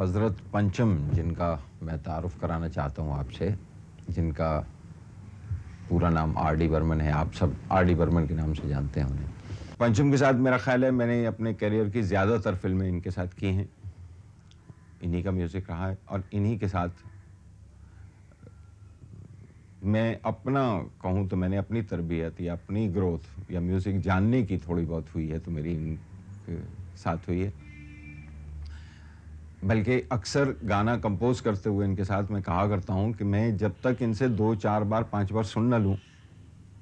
हज़रत पंचम जिनका मैं तारुफ़ कराना चाहता हूँ आपसे, जिनका पूरा नाम आर डी बर्मन है। आप सब आर डी बर्मन के नाम से जानते हैं उन्हें। पंचम के साथ मेरा ख़्याल है मैंने अपने करियर की ज़्यादातर फ़िल्में इनके साथ की हैं। इन्हीं का म्यूज़िक रहा है और इन्हीं के साथ मैं अपना कहूँ तो मैंने अपनी तरबियत या अपनी ग्रोथ या म्यूज़िक जानने की थोड़ी बहुत हुई है तो मेरी इनके साथ हुई है। बल्कि अक्सर गाना कंपोज करते हुए इनके साथ मैं कहा करता हूँ कि मैं जब तक इनसे 2-4 बार 5 बार सुन न लूँ,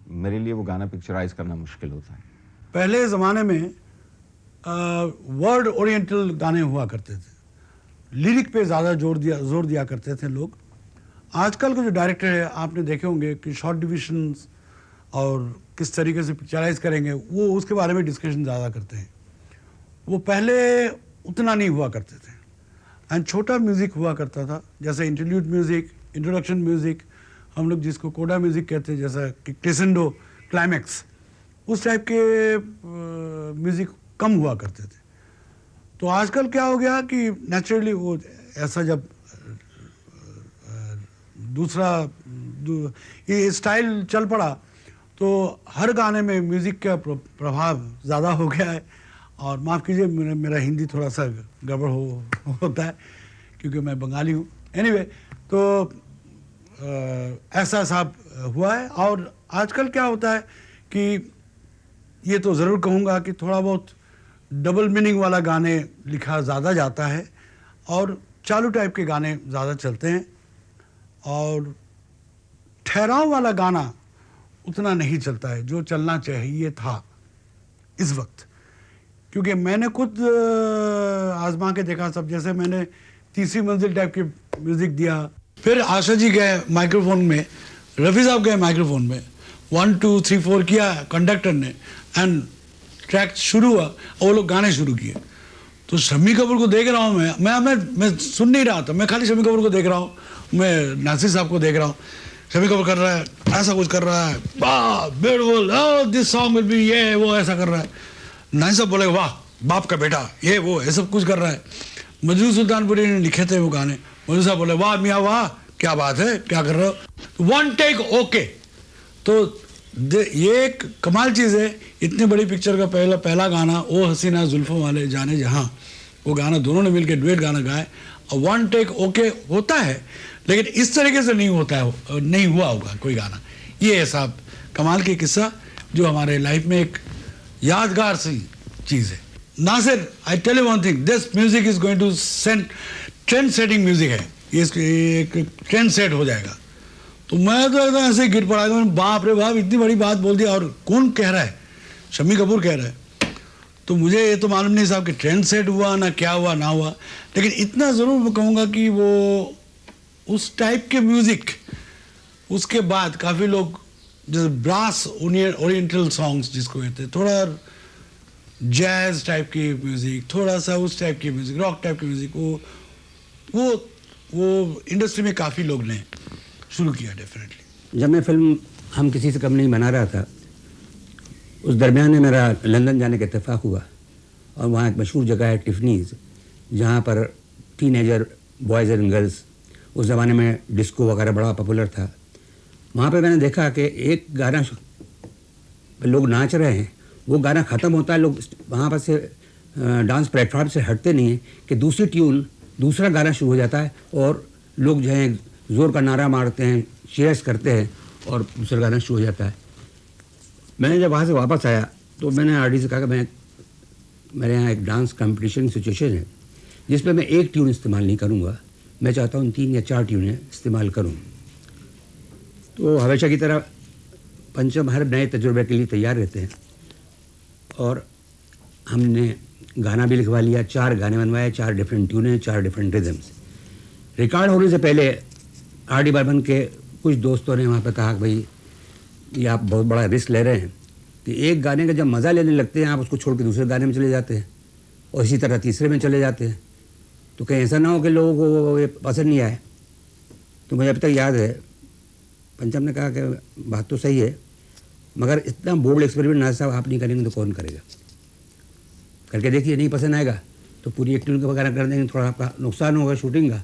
मेरे लिए वो गाना पिक्चराइज करना मुश्किल होता है। पहले ज़माने में वर्ड ओरिएंटल गाने हुआ करते थे, लिरिक पे ज़्यादा जोर दिया करते थे लोग। आजकल के जो डायरेक्टर है आपने देखे होंगे कि शॉर्ट डिविजन्स और किस तरीके से पिक्चराइज करेंगे वो उसके बारे में डिस्कशन ज़्यादा करते हैं। वो पहले उतना नहीं हुआ करते थे एंड छोटा म्यूज़िक हुआ करता था, जैसे इंटरल्यूड म्यूज़िक, इंट्रोडक्शन म्यूज़िक, हम लोग जिसको कोडा म्यूज़िक कहते हैं, जैसा कि क्रेसेंडो, क्लाइमैक्स, उस टाइप के म्यूज़िक कम हुआ करते थे। तो आजकल क्या हो गया कि नेचुरली वो ऐसा जब ये स्टाइल चल पड़ा तो हर गाने में म्यूज़िक का प्रभाव ज़्यादा हो गया है। और माफ़ कीजिए मेरा हिंदी थोड़ा सा गड़बड़ होता है क्योंकि मैं बंगाली हूँ। एनीवे, तो ऐसा साहब हुआ है। और आजकल क्या होता है कि ये तो ज़रूर कहूँगा कि थोड़ा बहुत डबल मीनिंग वाला गाने लिखा ज़्यादा जाता है और चालू टाइप के गाने ज़्यादा चलते हैं और ठहराव वाला गाना उतना नहीं चलता है जो चलना चाहिए था इस वक्त। क्योंकि मैंने खुद आजमा के देखा सब, जैसे मैंने तीसरी मंजिल टाइप के म्यूज़िक दिया, फिर आशा जी गए माइक्रोफोन में, रफ़ी साहब गए माइक्रोफोन में, 1 2 3 4 किया कंडक्टर ने एंड ट्रैक शुरू हुआ और वो लोग गाने शुरू किए। तो शम्मी कपूर को देख रहा हूँ मैं सुन नहीं रहा था, मैं खाली शम्मी कपूर को देख रहा हूँ, मैं नासिर साहब को देख रहा हूँ। शम्मी कपूर कर रहा है, ऐसा कुछ कर रहा है, वाह beautiful, this song will be, ये वो ऐसा कर रहा है। नासिर साहब बोले वाह बाप का बेटा, ये वो ये सब कुछ कर रहा है। मजनू सुल्तानपुरी ने लिखे थे वो गाने, मजनू साहब बोले वाह मियाँ वाह, क्या बात है, क्या कर रहे हो, 1 टेक ओके। तो ये एक कमाल चीज़ है, इतनी बड़ी पिक्चर का पहला गाना ओ हसीना जुल्फों वाले जाने जहाँ, वो गाना दोनों ने मिलकर डुएट गाना गाए और 1 टेक ओके होता है, लेकिन इस तरीके से नहीं होता है, नहीं हुआ होगा कोई गाना। ये है साहब कमाल की किस्सा जो हमारे लाइफ में एक यादगार सी चीज़ है। Nasir, I tell you one thing, this music is going to send trend setting music है, ये एक ट्रेंड सेट हो जाएगा। तो मैं तो एकदम ऐसे ही गिर पड़ा, बाप रे बाप इतनी बड़ी बात बोल दी। और कौन कह रहा है? शम्मी कपूर कह रहा है। तो मुझे ये तो मालूम नहीं साहब कि ट्रेंड सेट हुआ ना क्या हुआ ना हुआ, लेकिन इतना ज़रूर मैं कहूँगा कि वो उस टाइप के म्यूज़िक उसके बाद काफ़ी लोग जैसे ब्रास ओरिएंटल सॉन्ग्स जिसको कहते हैं, थोड़ा जैज़ टाइप की म्यूज़िक, थोड़ा सा उस टाइप की म्यूज़िक, रॉक टाइप की म्यूज़िक, वो इंडस्ट्री में काफ़ी लोग ने शुरू किया डेफिनेटली। जब मैं फिल्म हम किसी से कम नहीं बना रहा था, उस दरमियान में मेरा लंदन जाने का इत्तेफाक हुआ और वहाँ एक मशहूर जगह है टिफ़नीज़, जहाँ पर टीनेजर बॉयज़ एंड गर्ल्स, उस ज़माने में डिस्को वगैरह बड़ा पॉपुलर था। वहाँ पे मैंने देखा कि एक गाना लोग नाच रहे हैं, वो गाना ख़त्म होता है, लोग वहाँ पर से डांस प्लेटफार्म से हटते नहीं हैं कि दूसरी ट्यून, दूसरा गाना शुरू हो जाता है और लोग जो है ज़ोर का नारा मारते हैं, चीयर्स करते हैं और दूसरा गाना शुरू हो जाता है। मैंने जब वहाँ से वापस आया तो मैंने आरडी से कहा कि मेरे यहाँ एक डांस कंपटीशन सिचुएशन है जिसमें मैं एक ट्यून इस्तेमाल नहीं करूँगा, मैं चाहता हूँ 3 या 4 ट्यूनें इस्तेमाल करूँ। तो हमेशा की तरह पंचम हर नए तजुर्बे के लिए तैयार रहते हैं और हमने गाना भी लिखवा लिया, 4 गाने बनवाए, 4 डिफरेंट ट्यूनें, 4 डिफरेंट रिदम्स। रिकॉर्ड होने से पहले आर डी बर्मन के कुछ दोस्तों ने वहाँ पर कहा कि भाई ये आप बहुत बड़ा रिस्क ले रहे हैं कि एक गाने का जब मज़ा लेने लगते हैं आप उसको छोड़ के दूसरे गाने में चले जाते हैं और इसी तरह तीसरे में चले जाते हैं, तो कहीं ऐसा ना हो कि लोगों को ये पसंद नहीं आए। तो मुझे अभी तक याद है पंचम ने कहा कि बात तो सही है मगर इतना बोल्ड एक्सपेरिमेंट नासिर साहब आप नहीं करेंगे तो कौन करेगा, करके देखिए नहीं पसंद आएगा तो पूरी एक्टिंग वगैरह कर देंगे, थोड़ा आपका नुकसान होगा शूटिंग का,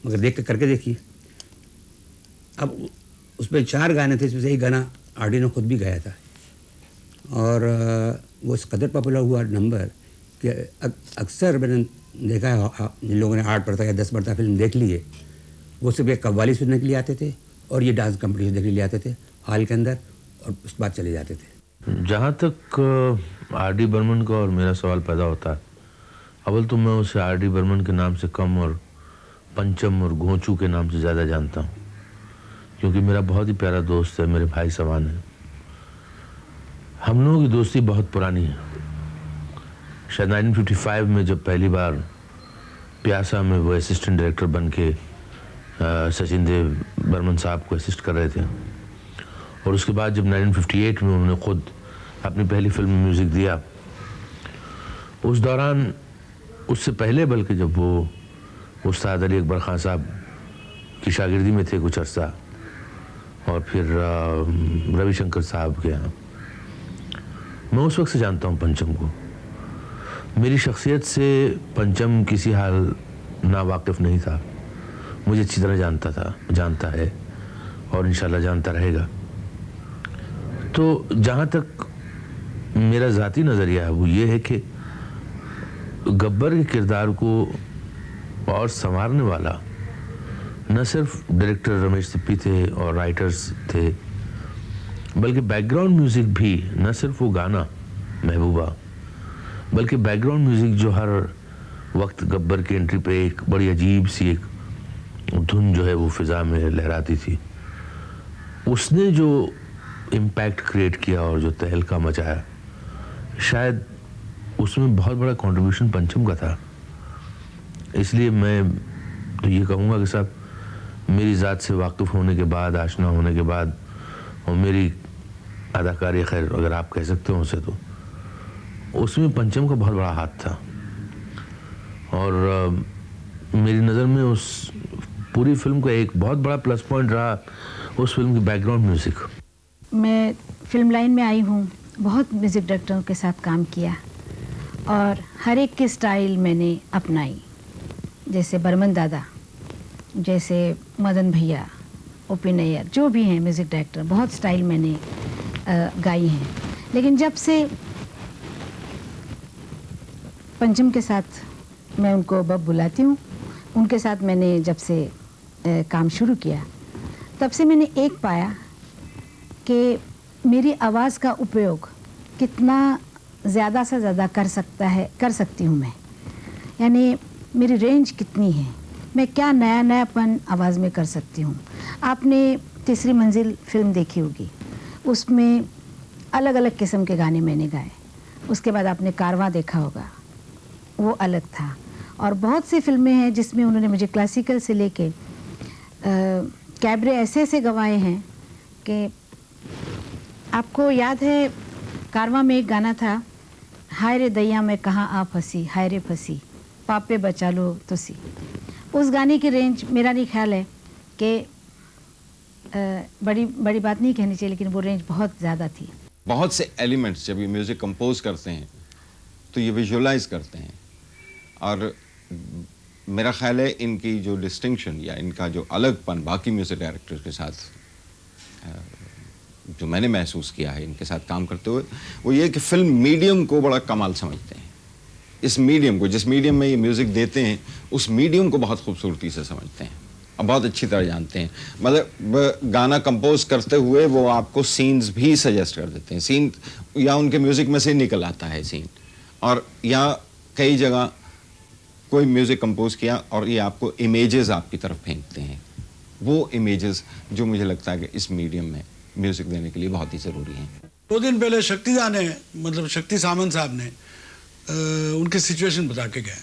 मगर देख के करके देखिए। अब उसमें 4 गाने थे, इसमें से एक गाना आर.डी. ने खुद भी गाया था, और वो इस कदर पॉपुलर हुआ नंबर कि अक्सर मैंने देखा है, जिन लोगों ने 8 मरतबा या 10 मरतबा फिल्म देख ली है, वो सिर्फ एक कव्वाली सुनने के लिए आते थे और ये डांस कंपटीशन देखने के लिए आते थे हॉल के अंदर, और उसके बाद चले जाते थे। जहाँ तक आर.डी. बर्मन का और मेरा सवाल पैदा होता है, अव्वल तो मैं उसे आर.डी. बर्मन के नाम से कम और पंचम और घोंचू के नाम से ज़्यादा जानता हूँ, क्योंकि मेरा बहुत ही प्यारा दोस्त है, मेरे भाई समान है। हम लोगों की दोस्ती बहुत पुरानी है। शायद 1955 में जब पहली बार प्यासा में वो असिस्टेंट डायरेक्टर बन के सचिन देव बर्मन साहब को असिस्ट कर रहे थे, और उसके बाद जब 1958 में उन्होंने खुद अपनी पहली फिल्म में म्यूज़िक दिया, उस दौरान, उससे पहले बल्कि जब वो उस्ताद अली अकबर खान साहब की शागिर्दी में थे कुछ अर्सा, और फिर रविशंकर साहब के यहाँ, मैं उस वक्त से जानता हूँ पंचम को। मेरी शख्सियत से पंचम किसी हाल नावाकिफ़ नहीं था, मुझे अच्छी तरह जानता है और इंशाल्लाह जानता रहेगा। तो जहाँ तक मेरा ज़ाती नज़रिया है वो ये है कि गब्बर के किरदार को और संवारने वाला न सिर्फ डायरेक्टर रमेश सिप्पी थे और राइटर्स थे, बल्कि बैकग्राउंड म्यूज़िक भी, न सिर्फ वो गाना महबूबा, बल्कि बैकग्राउंड म्यूज़िक जो हर वक्त गब्बर की एंट्री पे एक बड़ी अजीब सी एक धुन जो है वो फिज़ा में लहराती थी, उसने जो इम्पैक्ट क्रिएट किया और जो तहलका मचाया, शायद उसमें बहुत बड़ा कंट्रीब्यूशन पंचम का था। इसलिए मैं तो ये कहूँगा कि साहब, मेरी ज़ात से वाकिफ़ होने के बाद, आशना होने के बाद, और मेरी अदाकारी, खैर अगर आप कह सकते हो उसे, तो उसमें पंचम का बहुत बड़ा हाथ था। और मेरी नज़र में उस पूरी फिल्म का एक बहुत बड़ा प्लस पॉइंट रहा उस फिल्म की बैकग्राउंड म्यूज़िक। मैं फिल्म लाइन में आई हूँ, बहुत म्यूज़िक डायरेक्टरों के साथ काम किया और हर एक की स्टाइल मैंने अपनाई, जैसे बर्मन दादा, जैसे मदन भैया, ओ.पी. नैयर, जो भी हैं म्यूज़िक डायरेक्टर, बहुत स्टाइल मैंने गाई हैं। लेकिन जब से पंचम के साथ मैं उनको बब बुलाती हूँ, उनके साथ मैंने जब से काम शुरू किया, तब से मैंने एक पाया कि मेरी आवाज़ का उपयोग कितना ज़्यादा से ज़्यादा कर सकती हूँ मैं, यानी मेरी रेंज कितनी है, मैं क्या नयापन आवाज़ में कर सकती हूँ। आपने तीसरी मंजिल फिल्म देखी होगी, उसमें अलग अलग किस्म के गाने मैंने गाए। उसके बाद आपने कारवां देखा होगा, वो अलग था। और बहुत सी फिल्में हैं जिसमें उन्होंने मुझे क्लासिकल से लेके कैबरे ऐसे गवाए हैं कि आपको याद है, कारवां में एक गाना था, हाय रे दैया मैं कहाँ आ फंसी, हाय रे फंसी, पापे बचा लो तुसी। उस गाने की रेंज, मेरा नहीं ख्याल है कि बड़ी बात नहीं कहनी चाहिए, लेकिन वो रेंज बहुत ज़्यादा थी। बहुत से एलिमेंट्स जब ये म्यूज़िक कंपोज करते हैं तो ये विजुअलाइज करते हैं, और मेरा ख्याल है इनकी जो डिस्टिंक्शन या इनका जो अलगपन बाकी म्यूज़िक डायरेक्टर्स के साथ जो मैंने महसूस किया है इनके साथ काम करते हुए, वो ये कि फिल्म मीडियम को बड़ा कमाल समझते हैं। इस मीडियम को, जिस मीडियम में ये म्यूज़िक देते हैं, उस मीडियम को बहुत खूबसूरती से समझते हैं और बहुत अच्छी तरह जानते हैं। मतलब गाना कंपोज करते हुए वो आपको सीन्स भी सजेस्ट कर देते हैं, सीन या उनके म्यूज़िक में से निकल आता है सीन, और या कई जगह कोई म्यूज़िक कंपोज किया और ये आपको इमेजेस आपकी तरफ फेंकते हैं, वो इमेजेस जो मुझे लगता है कि इस मीडियम में म्यूज़िक देने के लिए बहुत ही ज़रूरी हैं। 2 दिन पहले शक्तिदा ने, मतलब शक्ति सामंत साहब ने उनकी सिचुएशन बता के गए।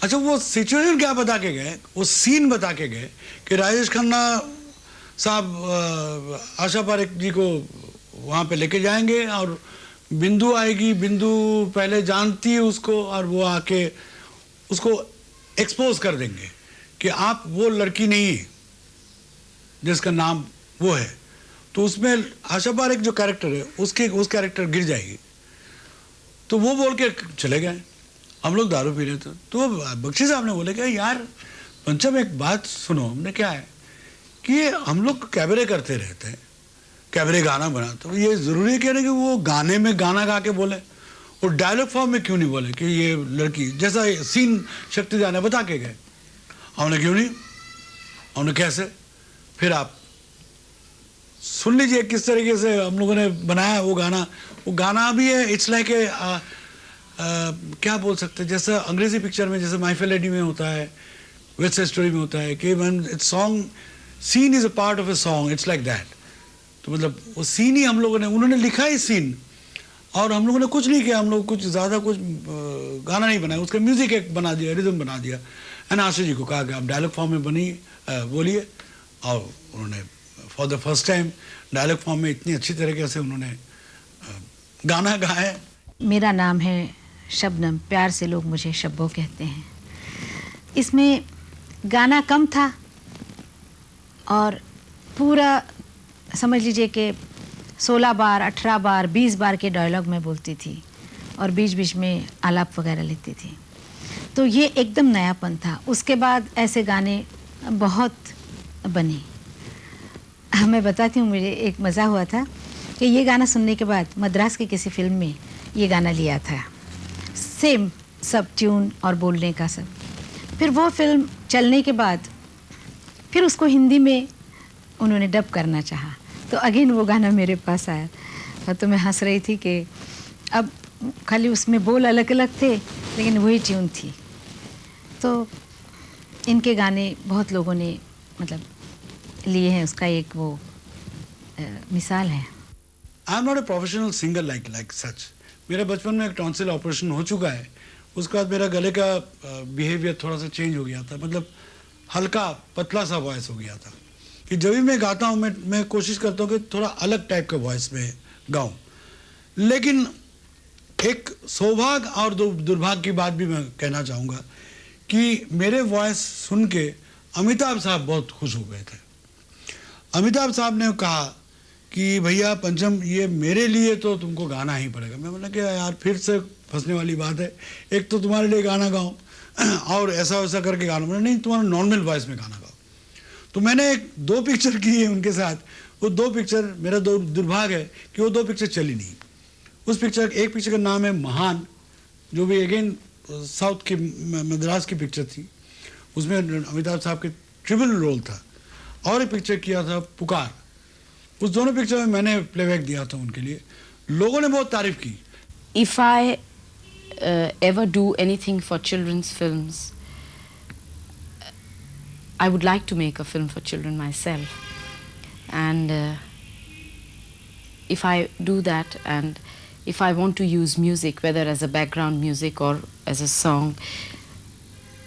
अच्छा, वो सिचुएशन क्या बता के गए, वो सीन बता के गए कि राजेश खन्ना साहब आशा पारेख जी को वहाँ पे लेके जाएंगे और बिंदु आएगी, बिंदु पहले जानती है उसको, और वो आके उसको एक्सपोज कर देंगे कि आप वो लड़की नहीं है जिसका नाम वो है। तो उसमें आशा पारेख जो कैरेक्टर है उस कैरेक्टर गिर जाएगी। तो वो बोल के चले गए हम लोग दारू पी रहे थे, तो बख्शी साहब ने बोले कि यार पंचम एक बात सुनो। हमने क्या है कि हम लोग कैबरे करते रहते हैं, कैबरे गाना बना, तो ये ज़रूरी है कि वो गाने में गाना गा के बोले और डायलॉग फॉर्म में क्यों नहीं बोले कि ये लड़की जैसा सीन शक्ति जाने बता के गए। हमने क्यों नहीं, हमने कैसे, फिर आप सुन लीजिए किस तरीके से हम लोगों ने बनाया वो गाना। वो गाना भी है, इट्स लाइक क्या बोल सकते हैं, जैसा अंग्रेजी पिक्चर में जैसे माय फेयर लेडी में होता है, वेस्ट साइड स्टोरी में होता है कि when it's song scene is a part of a song, it's like that. तो मतलब वो सीन ही हम लोगों ने, उन्होंने लिखा ही सीन और हम लोगों ने कुछ नहीं किया, हम लोग कुछ ज़्यादा कुछ गाना नहीं बनाया, उसका म्यूज़िक एक बना दिया, रिदम बना दिया। एंड आशीष जी को कहा कि आप डायलॉग फॉर्म में बोलिए, और उन्होंने for the first time dialogue form में इतनी अच्छी तरीके से उन्होंने गाना गाया। मेरा नाम है शबनम, प्यार से लोग मुझे शब्बो कहते हैं। इसमें गाना कम था और पूरा समझ लीजिए कि 16 बार 18 बार 20 बार के डायलॉग मैं बोलती थी और बीच बीच में आलाप वगैरह लेती थी, तो ये एकदम नयापन था। उसके बाद ऐसे गाने बहुत बने। मैं बताती हूँ, मुझे एक मज़ा हुआ था कि ये गाना सुनने के बाद मद्रास की किसी फिल्म में ये गाना लिया था, सेम सब ट्यून और बोलने का सब। फिर वो फिल्म चलने के बाद फिर उसको हिंदी में उन्होंने डब करना चाहा, तो अगेन वो गाना मेरे पास आया। और तो मैं हंस रही थी कि अब खाली उसमें बोल अलग अलग थे लेकिन वही ट्यून थी। तो इनके गाने बहुत लोगों ने मतलब लिए हैं, उसका एक वो मिसाल है। I am not a professional singer like such. मेरे बचपन में एक टॉन्सिल ऑपरेशन हो चुका है, उसके बाद मेरा गले का बिहेवियर थोड़ा सा चेंज हो गया था, मतलब हल्का पतला सा वॉइस हो गया था कि जब भी मैं गाता हूँ मैं कोशिश करता हूँ कि थोड़ा अलग टाइप का वॉइस में गाऊँ। लेकिन एक सौभाग्य और दुर्भाग्य की बात भी मैं कहना चाहूँगा कि मेरे वॉइस सुन के अमिताभ साहब बहुत खुश हो गए थे। अमिताभ साहब ने कहा कि भैया पंचम, ये मेरे लिए तो तुमको गाना ही पड़ेगा। मैं बोला कि यार फिर से फंसने वाली बात है, एक तो तुम्हारे लिए गाना गाऊँ और ऐसा वैसा करके गाना, बोला नहीं तुम्हारा नॉर्मल वॉइस में गाना गाओ। तो मैंने 2 पिक्चर की है उनके साथ। वो 2 पिक्चर, मेरा दुर्भाग्य है कि वो 2 पिक्चर चली नहीं। उस पिक्चर, एक पिक्चर का नाम है महान, जो भी अगेन साउथ की मद्रास की पिक्चर थी, उसमें अमिताभ साहब के ट्रिपल रोल था, और एक पिक्चर किया था पुकार। उस दोनों पिक्चर में मैंने प्लेबैक दिया था उनके लिए, लोगों ने बहुत तारीफ की। If I ever do anything for children's films, I would like to make a film for children myself, and if I do that, and if I want to use music, whether as a background music or as a song,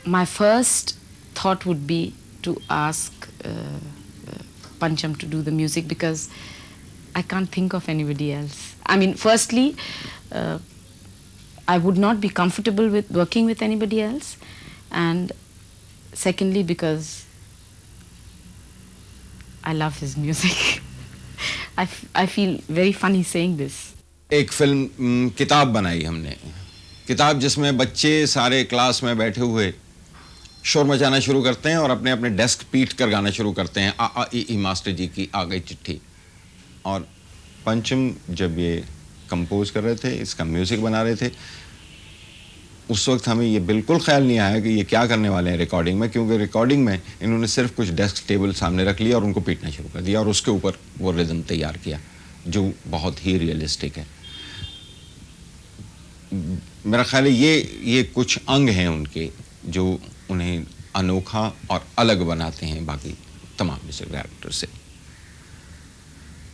my first thought would be to ask Pancham to do the music, because I can't think of anybody else. I mean, firstly, I would not be comfortable with working with anybody else, and secondly, because I love his music. I feel very funny saying this. एक film किताब बनाई हमने, किताब जिसमें बच्चे सारे class में बैठे हुए शोर मचाना शुरू करते हैं और अपने अपने डेस्क पीट कर गाना शुरू करते हैं, आ आ ई मास्टर जी की आ गई चिट्ठी। और पंचम जब ये कंपोज कर रहे थे, इसका म्यूज़िक बना रहे थे, उस वक्त हमें ये बिल्कुल ख्याल नहीं आया कि ये क्या करने वाले हैं रिकॉर्डिंग में, क्योंकि रिकॉर्डिंग में इन्होंने सिर्फ कुछ डेस्क टेबल सामने रख लिया और उनको पीटना शुरू कर दिया और उसके ऊपर वो रिदम तैयार किया जो बहुत ही रियलिस्टिक है। मेरा ख्याल है ये कुछ अंग हैं उनके जो उन्हें अनोखा और अलग बनाते हैं बाकी तमाम म्यूजिक डायरेक्टर से।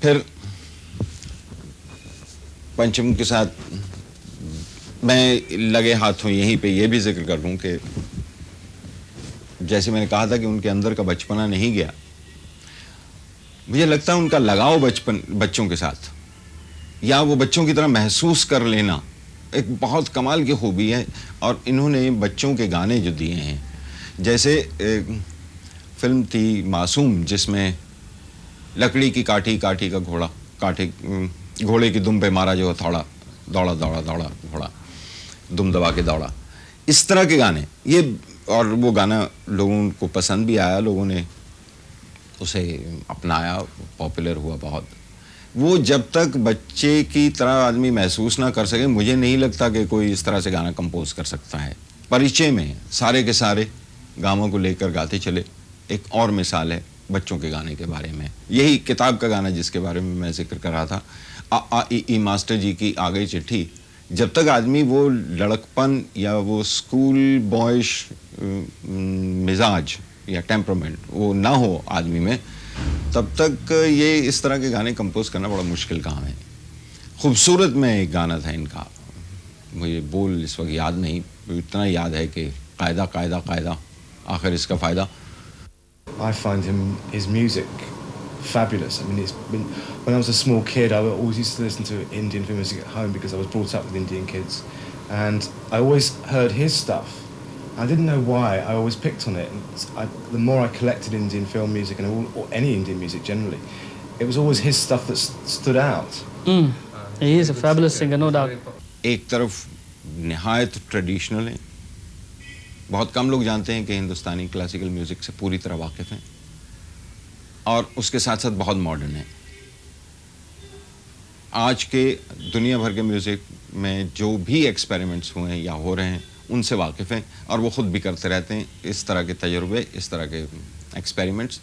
फिर पंचम के साथ मैं लगे हाथों यहीं पे ये भी जिक्र कर दूं कि जैसे मैंने कहा था कि उनके अंदर का बचपना नहीं गया, मुझे लगता है उनका लगाव बच्चों के साथ या वो बच्चों की तरह महसूस कर लेना एक बहुत कमाल की खूबी है। और इन्होंने बच्चों के गाने जो दिए हैं, जैसे फिल्म थी मासूम जिसमें लकड़ी की काठी काठी का घोड़ा, काठी घोड़े की दुम पे मारा जो थोड़ा दौड़ा दौड़ा दौड़ा घोड़ा दुम दबा के दौड़ा, इस तरह के गाने ये, और वो गाना लोगों को पसंद भी आया, लोगों ने उसे अपनाया, पॉपुलर हुआ बहुत। वो जब तक बच्चे की तरह आदमी महसूस ना कर सके, मुझे नहीं लगता कि कोई इस तरह से गाना कंपोज कर सकता है। परिचय में सारे के सारे गानों को लेकर गाते चले। एक और मिसाल है बच्चों के गाने के बारे में, यही किताब का गाना जिसके बारे में मैं जिक्र कर रहा था, आ ई मास्टर जी की आ गई चिट्ठी। जब तक आदमी वो लड़कपन या वो स्कूल बॉयश मिजाज या टेम्परामेंट वो ना हो आदमी में, तब तक ये इस तरह के गाने कंपोज करना बड़ा मुश्किल काम है। खूबसूरत में एक गाना था इनका, मुझे बोल इस वक्त याद नहीं, इतना याद है कि कायदा कायदा कायदा आखिर इसका फ़ायदा। I find his music fabulous. I mean, it's been, when I was a small kid, I always used to listen to Indian film music at home because I was brought up with Indian kids, and I always heard his stuff. I didn't know why. I always picked on it. And the more I collected Indian film music and or any Indian music generally, it was always his stuff that stood out. He is a fabulous singer, no doubt. एक तरफ निहायत traditional है, बहुत कम लोग जानते हैं कि हिंदुस्तानी classical music से पूरी तरह वाकिफ़ हैं, और उसके साथ साथ बहुत मॉडर्न है। आज के दुनिया भर के म्यूज़िक में जो भी एक्सपेरिमेंट्स हुए हैं या हो रहे हैं उनसे वाकिफ़ हैं, और वो ख़ुद भी करते रहते हैं इस तरह के तजुर्बे, इस तरह के एक्सपेरिमेंट्स।